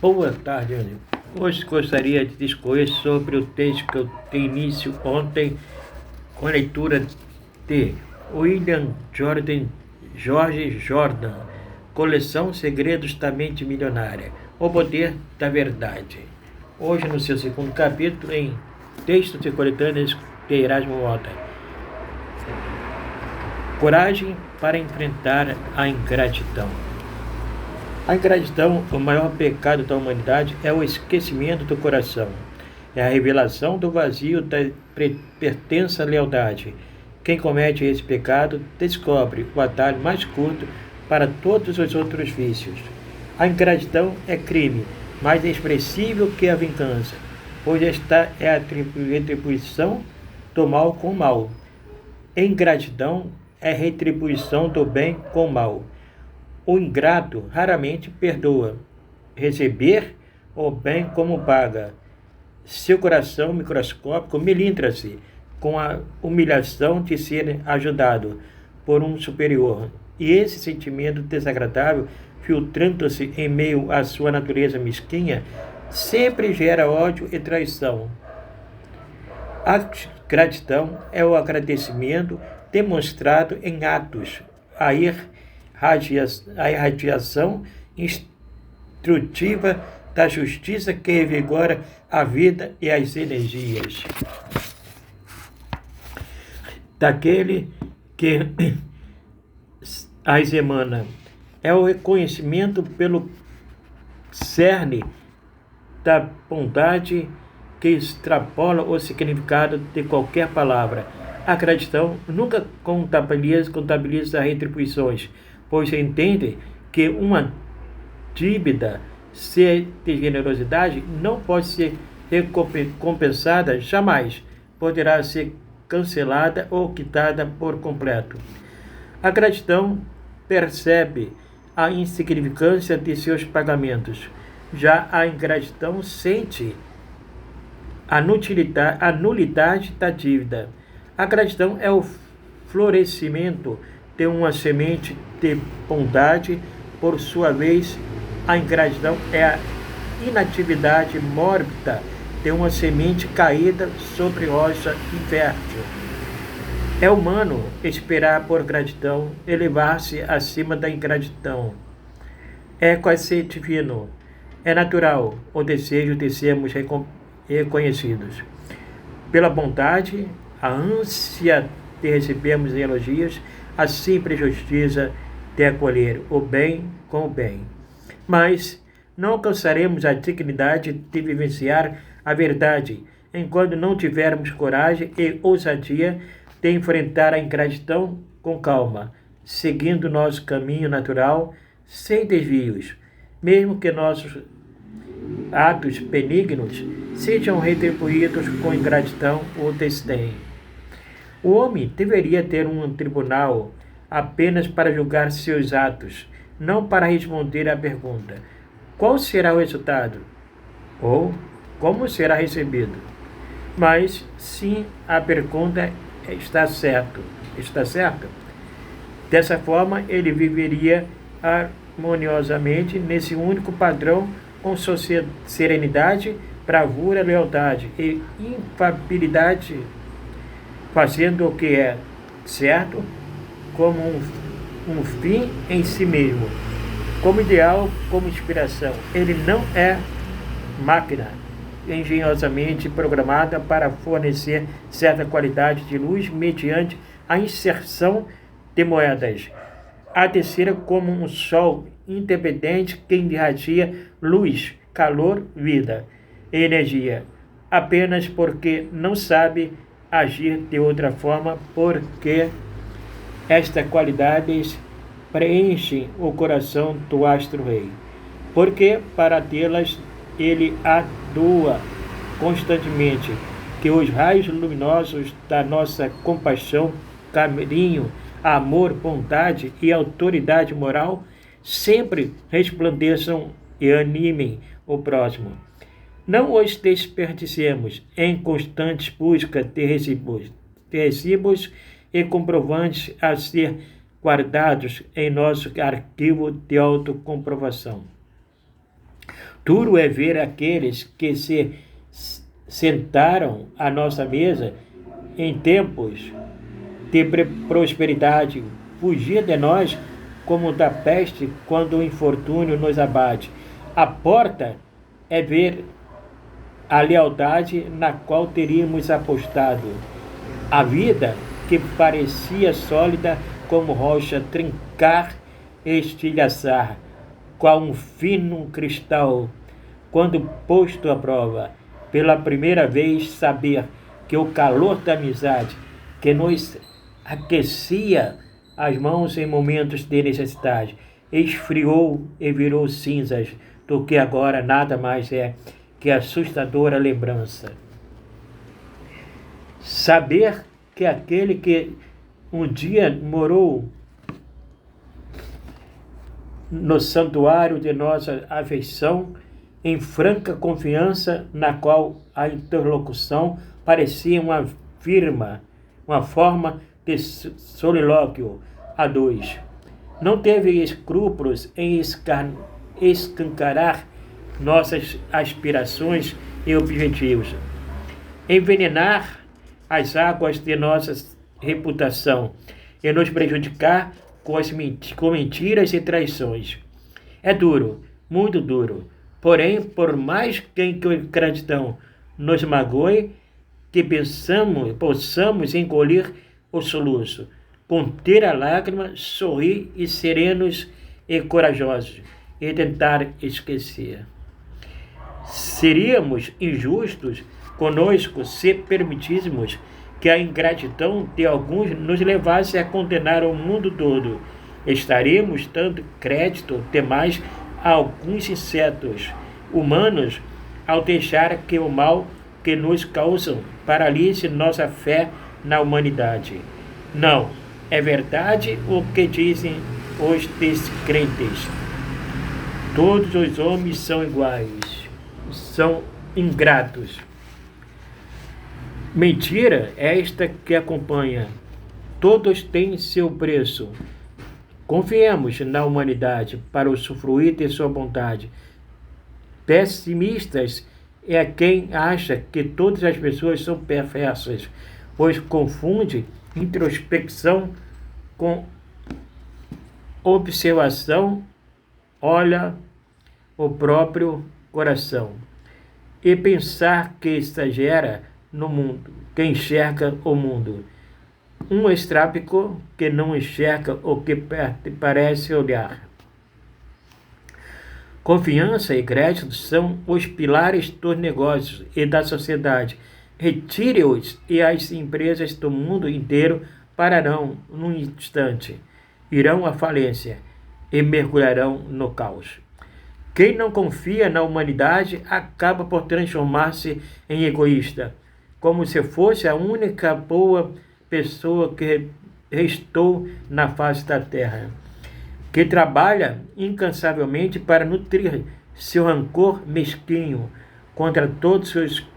Boa tarde, Anil. Hoje gostaria de discorrer sobre o texto que eu dei início ontem com a leitura de William Jordan, George Jordan, coleção Segredos da Mente Milionária, O Poder da Verdade. Hoje, no seu segundo capítulo, em Textos e Coletâneas de Erasmo Mota. Coragem para enfrentar a ingratidão. A ingratidão, o maior pecado da humanidade, é o esquecimento do coração. É a revelação do vazio da pertença à lealdade. Quem comete esse pecado descobre o atalho mais curto para todos os outros vícios. A ingratidão é crime, mais expressivo que a vingança, pois esta é a retribuição do mal com o mal. Ingratidão é retribuição do bem com o mal. O ingrato raramente perdoa. Receber o bem como paga. Seu coração microscópico melindra-se com a humilhação de ser ajudado por um superior. E esse sentimento desagradável, filtrando-se em meio à sua natureza mesquinha, sempre gera ódio e traição. A gratidão é o agradecimento demonstrado em atos, a irradiação instrutiva da justiça que revigora a vida e as energias daquele que as emana. É o reconhecimento pelo cerne da bondade que extrapola o significado de qualquer palavra. A gratidão nunca contabiliza retribuições, pois entende que uma dívida de generosidade não pode ser recompensada jamais, poderá ser cancelada ou quitada por completo. A gratidão percebe a insignificância de seus pagamentos. Já a ingratidão sente a nulidade da dívida. A gratidão é o florescimento de uma semente de bondade, por sua vez, a ingratidão é a inatividade mórbida de uma semente caída sobre rocha infértil. É humano esperar por gratidão, elevar-se acima da ingratidão. É quase divino, é natural o desejo de sermos reconhecidos pela bondade, a ânsia de recebermos elogios, a simples justiça de acolher o bem com o bem. Mas não alcançaremos a dignidade de vivenciar a verdade enquanto não tivermos coragem e ousadia de enfrentar a ingratidão com calma, seguindo nosso caminho natural, sem desvios, mesmo que nossos atos benignos sejam retribuídos com ingratidão ou desdém. O homem deveria ter um tribunal apenas para julgar seus atos, não para responder à pergunta: qual será o resultado? Ou como será recebido? Mas sim, a pergunta está certa. Dessa forma, ele viveria harmoniosamente nesse único padrão com serenidade, bravura, lealdade e infabilidade, fazendo o que é certo como um fim em si mesmo, como ideal, como inspiração. Ele não é máquina engenhosamente programada para fornecer certa qualidade de luz mediante a inserção de moedas. Há de ser como um sol independente que irradia luz, calor, vida e energia, apenas porque não sabe agir de outra forma, porque estas qualidades preenchem o coração do astro-rei, porque para tê-las ele atua constantemente, que os raios luminosos da nossa compaixão, carinho, amor, bondade e autoridade moral sempre resplandeçam e animem o próximo. Não os desperdicemos em constantes busca de recibos e comprovantes a ser guardados em nosso arquivo de autocomprovação. Duro é ver aqueles que se sentaram à nossa mesa em tempos de prosperidade, fugir de nós como da peste quando o infortúnio nos abate. A porta é ver a lealdade na qual teríamos apostado. A vida que parecia sólida como rocha, trincar e estilhaçar, qual um fino cristal, quando posto à prova, pela primeira vez saber que o calor da amizade que nos aquecia as mãos em momentos de necessidade, esfriou e virou cinzas, do que agora nada mais é que assustadora lembrança. Saber que aquele que um dia morou no santuário de nossa afeição, em franca confiança, na qual a interlocução parecia uma forma de solilóquio a dois. Não teve escrúpulos em escancarar nossas aspirações e objetivos, envenenar as águas de nossa reputação e nos prejudicar com mentiras e traições. É duro, muito duro, porém, por mais que a ingratidão nos magoe, que possamos engolir o soluço, conter a lágrima, sorrir e serenos e corajosos, e tentar esquecer. Seríamos injustos conosco se permitíssemos que a ingratidão de alguns nos levasse a condenar o mundo todo. Estaremos dando crédito demais a alguns insetos humanos ao deixar que o mal que nos causam paralise nossa fé na humanidade. Não, é verdade o que dizem os descrentes. Todos os homens são iguais, são ingratos. Mentira esta que acompanha. Todos têm seu preço. Confiemos na humanidade para usufruir de sua bondade. Pessimistas é quem acha que todas as pessoas são perversas, pois confunde introspecção com observação, olha o próprio coração. E pensar que exagera no mundo, que enxerga o mundo. Um estrábico que não enxerga o que parece olhar. Confiança e crédito são os pilares dos negócios e da sociedade. Retire-os e as empresas do mundo inteiro pararão num instante, irão à falência e mergulharão no caos. Quem não confia na humanidade acaba por transformar-se em egoísta, como se fosse a única boa pessoa que restou na face da terra, que trabalha incansavelmente para nutrir seu rancor mesquinho contra todos os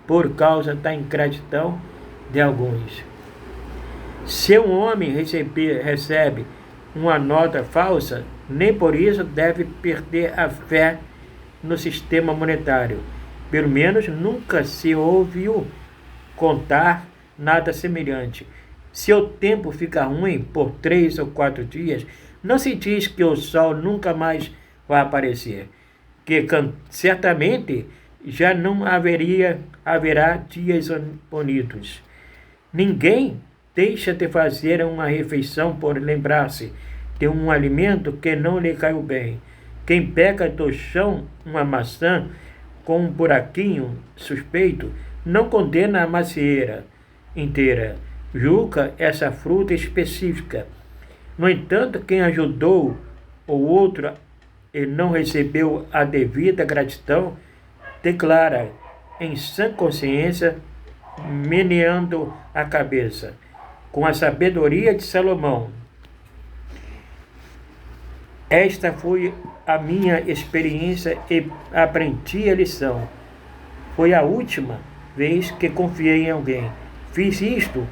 por causa da ingratidão de alguns. Se um homem recebe uma nota falsa, nem por isso deve perder a fé no sistema monetário. Pelo menos nunca se ouviu contar nada semelhante. Se o tempo fica ruim por 3 ou 4 dias, não se diz que o sol nunca mais vai aparecer, que certamente já não haverá dias bonitos. Ninguém deixa de fazer uma refeição por lembrar-se de um alimento que não lhe caiu bem. Quem pega do chão uma maçã com um buraquinho suspeito, não condena a macieira inteira, julga essa fruta específica. No entanto, quem ajudou o outro e não recebeu a devida gratidão, declara em sã consciência, meneando a cabeça, com a sabedoria de Salomão: esta foi a minha experiência e aprendi a lição. Foi a última vez que confiei em alguém. Fiz isto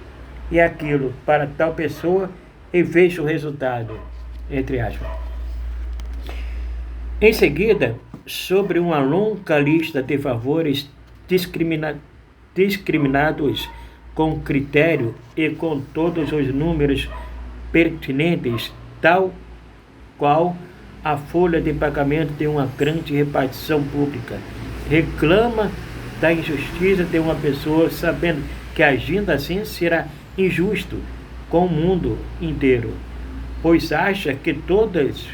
e aquilo para tal pessoa e vejo o resultado, entre aspas. Em seguida, sobre uma longa lista de favores discriminados com critério e com todos os números pertinentes, tal qual a folha de pagamento de uma grande repartição pública. Reclama da injustiça de uma pessoa, sabendo que agindo assim será injusto com o mundo inteiro, pois acha que todas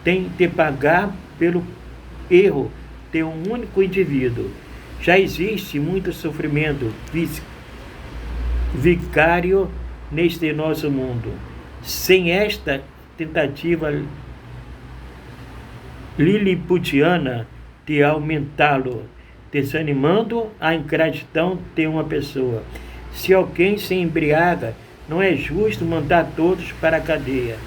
têm de pagar pelo erro de um único indivíduo. Já existe muito sofrimento vicário neste nosso mundo. Sem esta tentativa liliputiana de aumentá-lo, desanimando a ingratidão de uma pessoa. Se alguém se embriaga, não é justo mandar todos para a cadeia.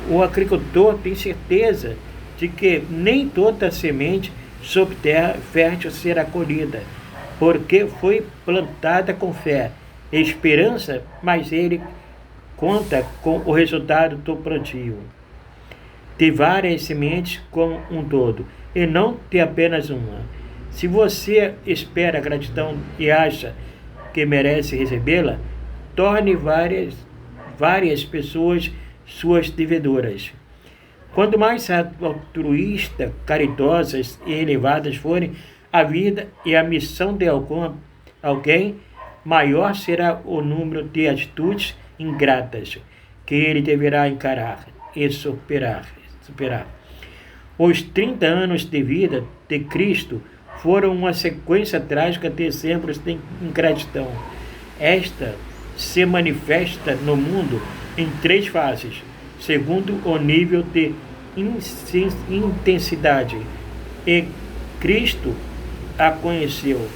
O agricultor tem certeza de que nem toda semente sob terra fértil será colhida, porque foi plantada com fé e esperança, mas ele conta com o resultado do plantio de várias sementes como um todo, e não de apenas uma. Se você espera gratidão e acha que merece recebê-la, torne várias pessoas suas devedoras. Quanto mais altruístas, caritosas e elevadas forem a vida e a missão de alguém, maior será o número de atitudes ingratas que ele deverá encarar e superar. Os 30 anos de vida de Cristo foram uma sequência trágica de exemplos de ingratidão. Esta se manifesta no mundo em 3 fases, segundo o nível de intensidade, e Cristo a conheceu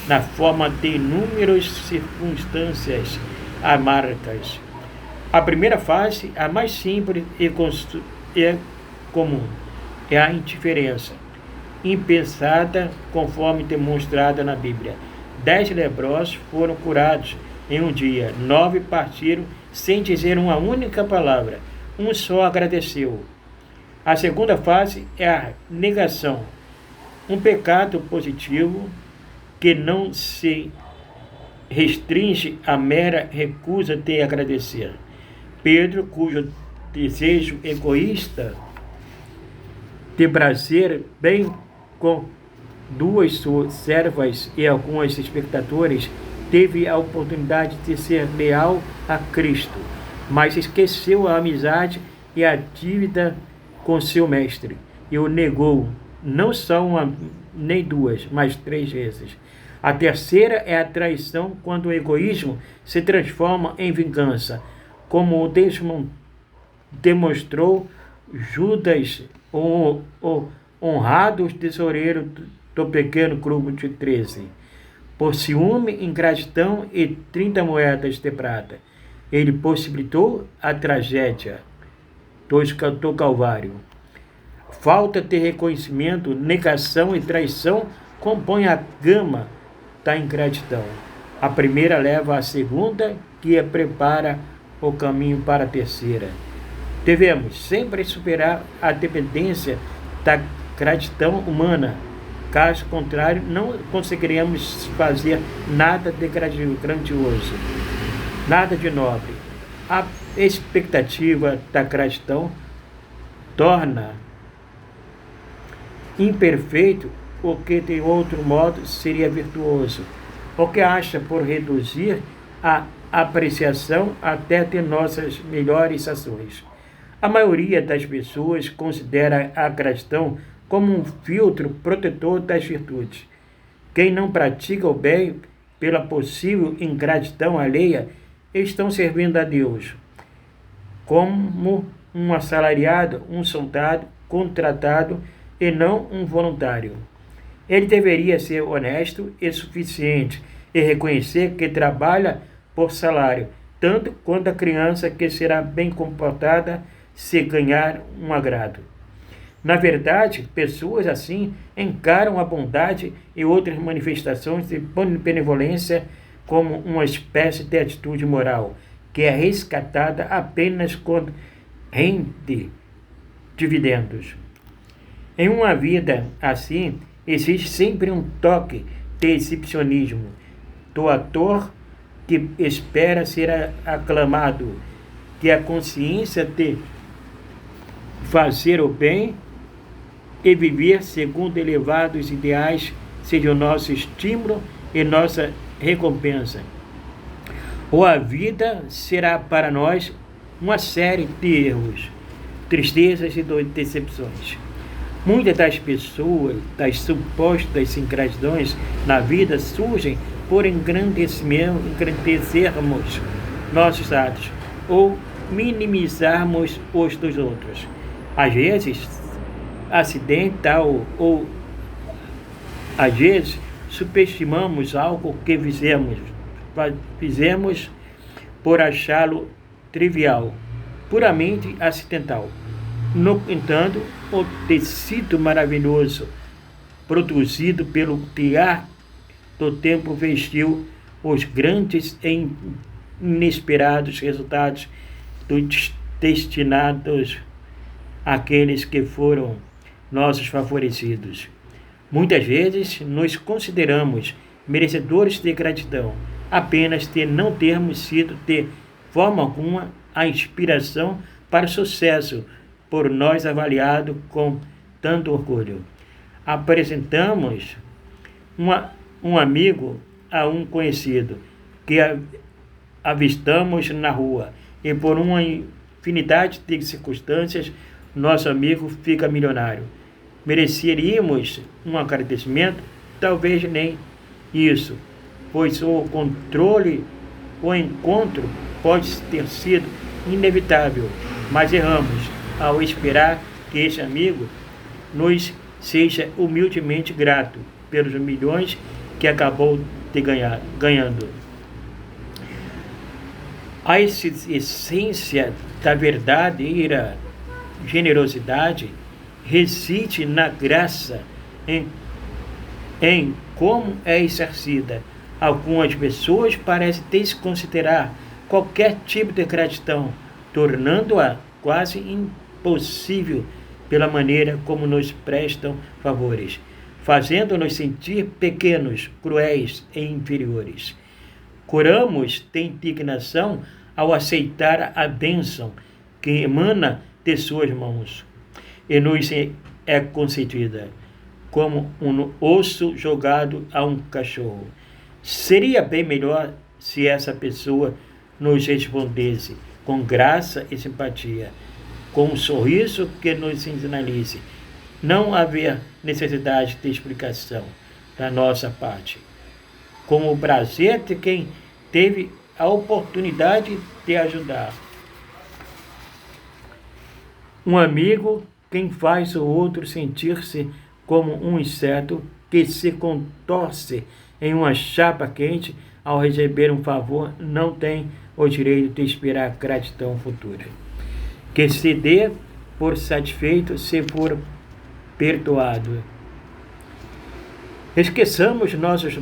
na forma de inúmeras circunstâncias amargas. A primeira fase, a mais simples e comum, é a indiferença, impensada conforme demonstrada na Bíblia. 10 leprosos foram curados em um dia, 9 partiram sem dizer uma única palavra, um só agradeceu. A segunda fase é a negação, um pecado positivo que não se restringe à mera recusa de agradecer. Pedro, cujo desejo egoísta de prazer, bem com 2 servas e alguns espectadores, teve a oportunidade de ser leal a Cristo, mas esqueceu a amizade e a dívida com seu mestre, e o negou, não só uma nem 2, mas 3 vezes. A terceira é a traição, quando o egoísmo se transforma em vingança, como o demonstrou Judas, o honrado tesoureiro do pequeno grupo de 13. Por ciúme, ingratidão e 30 moedas de prata, ele possibilitou a tragédia do Calvário. Falta de reconhecimento, negação e traição compõem a gama da ingratidão. A primeira leva à segunda, que prepara o caminho para a terceira. Devemos sempre superar a dependência da gratidão humana. Caso contrário, não conseguiremos fazer nada de grandioso, nada de nobre. A expectativa da gratidão torna imperfeito o que de outro modo seria virtuoso, o que acha por reduzir a apreciação até de nossas melhores ações. A maioria das pessoas considera a gratidão como um filtro protetor das virtudes. Quem não pratica o bem pela possível ingratidão alheia estão servindo a Deus como um assalariado, um soldado contratado e não um voluntário. Ele deveria ser honesto e suficiente e reconhecer que trabalha por salário, tanto quanto a criança que será bem comportada se ganhar um agrado. Na verdade, pessoas assim encaram a bondade e outras manifestações de benevolência como uma espécie de atitude moral, que é resgatada apenas quando rende dividendos. Em uma vida assim, existe sempre um toque de exibicionismo do ator que espera ser aclamado, que a consciência de fazer o bem e viver segundo elevados ideais seja o nosso estímulo e nossa recompensa. Ou a vida será para nós uma série de erros, tristezas e decepções. Muitas das pessoas, das supostas ingratidões na vida surgem por engrandecermos nossos atos ou minimizarmos os dos outros. Às vezes, acidental ou às vezes subestimamos algo que fizemos por achá-lo trivial, puramente acidental. No entanto, o tecido maravilhoso produzido pelo criar do tempo vestiu os grandes e inesperados resultados destinados àqueles que foram nossos favorecidos. Muitas vezes nos consideramos merecedores de gratidão, apenas de não termos sido de forma alguma a inspiração para o sucesso por nós avaliado com tanto orgulho. Apresentamos um amigo a um conhecido que avistamos na rua e por uma infinidade de circunstâncias nosso amigo fica milionário. Mereceríamos um agradecimento? Talvez nem isso, pois o encontro pode ter sido inevitável, mas erramos ao esperar que esse amigo nos seja humildemente grato pelos milhões que acabou de ganhando. A essência da verdadeira generosidade reside na graça em como é exercida. Algumas pessoas parecem desconsiderar qualquer tipo de gratidão, tornando-a quase impossível pela maneira como nos prestam favores, fazendo-nos sentir pequenos, cruéis e inferiores. Curamos de indignação ao aceitar a bênção que emana de suas mãos e nos é concedida, como um osso jogado a um cachorro. Seria bem melhor se essa pessoa nos respondesse com graça e simpatia, com um sorriso que nos sinalize não haver necessidade de explicação da nossa parte, com o prazer de quem teve a oportunidade de ajudar. Um amigo, quem faz o outro sentir-se como um inseto que se contorce em uma chapa quente ao receber um favor, não tem o direito de esperar gratidão futura. Que se dê por satisfeito se for perdoado. Esqueçamos nossas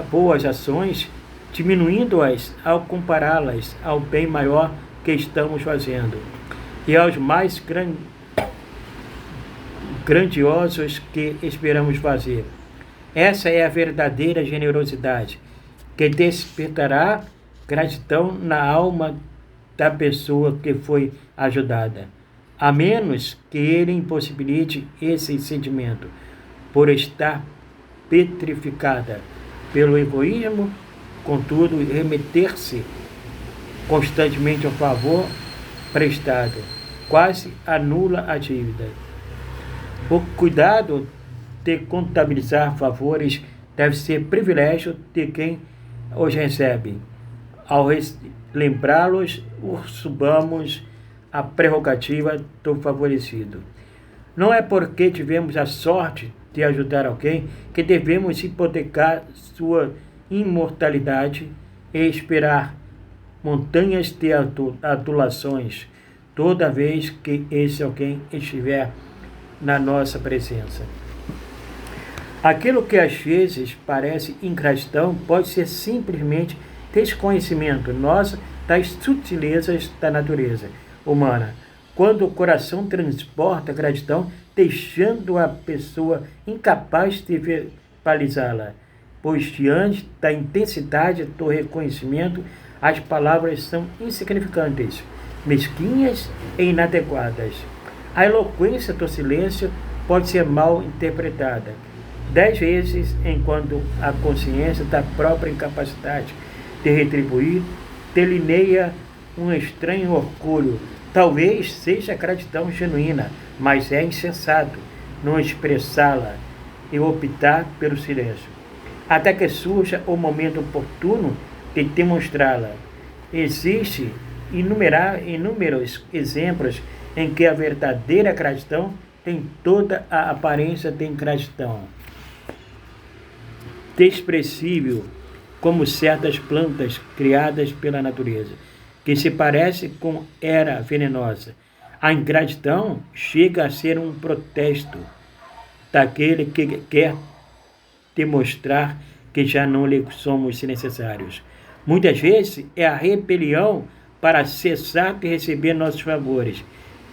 boas ações, diminuindo-as ao compará-las ao bem maior que estamos fazendo e aos mais grandiosos que esperamos fazer. Essa é a verdadeira generosidade, que despertará gratidão na alma da pessoa que foi ajudada, a menos que ele impossibilite esse sentimento, por estar petrificada pelo egoísmo. Contudo, remeter-se constantemente ao favor prestado quase anula a dívida. O cuidado de contabilizar favores deve ser privilégio de quem os recebe. Ao lembrá-los, usurpamos a prerrogativa do favorecido. Não é porque tivemos a sorte de ajudar alguém que devemos hipotecar sua imortalidade e esperar montanhas de adulações toda vez que esse alguém estiver na nossa presença. Aquilo que às vezes parece ingratidão pode ser simplesmente desconhecimento nosso das sutilezas da natureza humana, quando o coração transporta a gratidão, deixando a pessoa incapaz de verbalizá-la, pois diante da intensidade do reconhecimento, as palavras são insignificantes, mesquinhas e inadequadas. A eloquência do silêncio pode ser mal interpretada 10 vezes, enquanto a consciência da própria incapacidade de retribuir delineia um estranho orgulho. Talvez seja gratidão genuína, mas é insensato não expressá-la e optar pelo silêncio, até que surja o momento oportuno de demonstrá-la. Existem inúmeros exemplos em que a verdadeira gratidão tem toda a aparência de ingratidão, desprezível, como certas plantas criadas pela natureza, que se parece com era venenosa. A ingratidão chega a ser um protesto daquele que quer demonstrar que já não lhe somos necessários. Muitas vezes é a rebelião para cessar de receber nossos favores.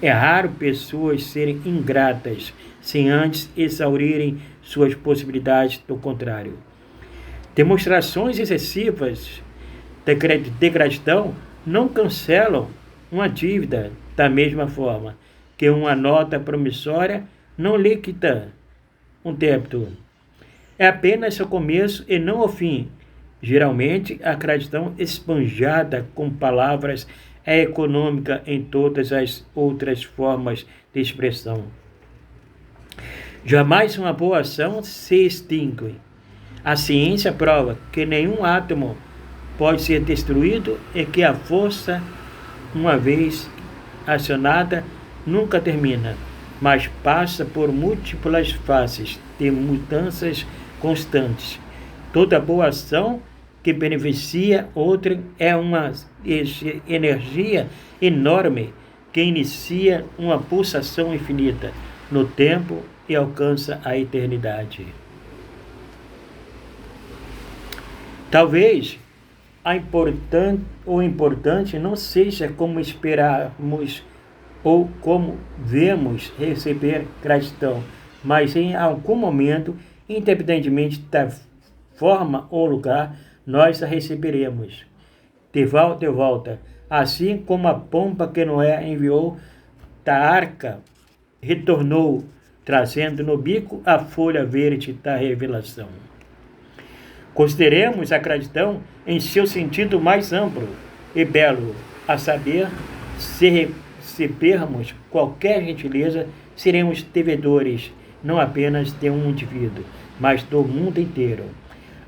É raro pessoas serem ingratas sem antes exaurirem suas possibilidades do contrário. Demonstrações excessivas de gratidão não cancelam uma dívida da mesma forma que uma nota promissória não liquida um débito. É apenas o começo e não o fim. Geralmente, a gratidão esbanjada com palavras é econômica em todas as outras formas de expressão. Jamais uma boa ação se extingue. A ciência prova que nenhum átomo pode ser destruído e que a força, uma vez acionada, nunca termina, mas passa por múltiplas fases de mudanças constantes. Toda boa ação que beneficia outra é uma energia enorme que inicia uma pulsação infinita no tempo e alcança a eternidade. Talvez o importante não seja como esperamos ou como vemos receber gratidão, mas em algum momento, independentemente da forma ou lugar, nós a receberemos de volta, assim como a pomba que Noé enviou da arca retornou, trazendo no bico a folha verde da revelação. Consideremos a gratidão em seu sentido mais amplo e belo, a saber, se recebermos qualquer gentileza, seremos devedores, não apenas de um indivíduo, mas do mundo inteiro.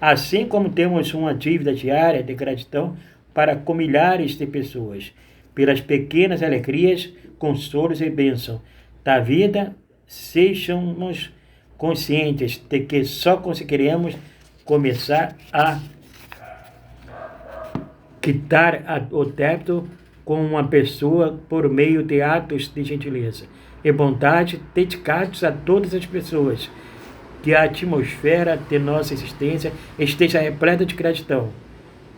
Assim como temos uma dívida diária de gratidão para com milhares de pessoas, pelas pequenas alegrias, consolos e bênçãos da vida, sejamos conscientes de que só conseguiremos começar a quitar o débito com uma pessoa por meio de atos de gentileza e bondade dedicados a todas as pessoas, que a atmosfera de nossa existência esteja repleta de gratidão,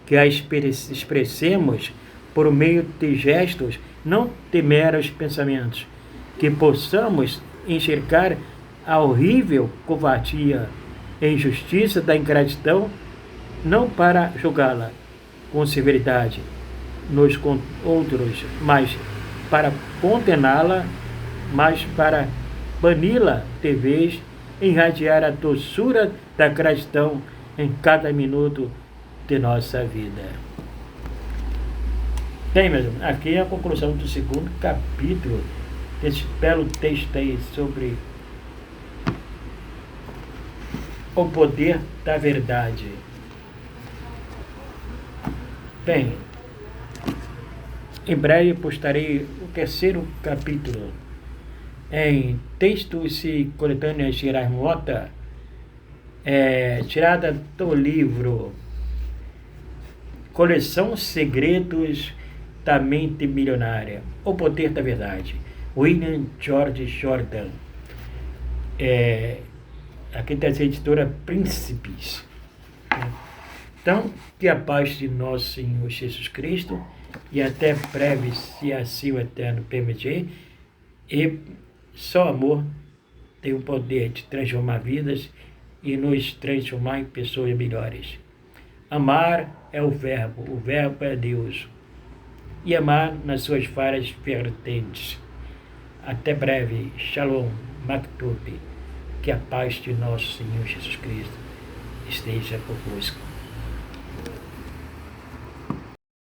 que a expressemos por meio de gestos, não de meros pensamentos, que possamos enxergar a horrível covardia e injustiça da ingratidão, não para julgá-la com severidade nos outros, mas para condená-la, mas para bani-la de vez, irradiar a doçura da gratidão em cada minuto de nossa vida. Bem, meus irmãos, aqui é a conclusão do segundo capítulo desse belo texto aí sobre o poder da verdade. Bem, em breve postarei o terceiro capítulo em textos e coletâneas Gerais Mota, tirada do livro Coleção Segredos da Mente Milionária, O Poder da Verdade, William George Jordan. Aqui está a editora Príncipes. Então, que a paz de nosso Senhor Jesus Cristo e até breve, se assim o Eterno permitir. E só amor tem o poder de transformar vidas e nos transformar em pessoas melhores. Amar é o verbo é Deus. E amar nas suas várias vertentes. Até breve. Shalom, Maktub. Que a paz de nosso Senhor Jesus Cristo esteja convosco.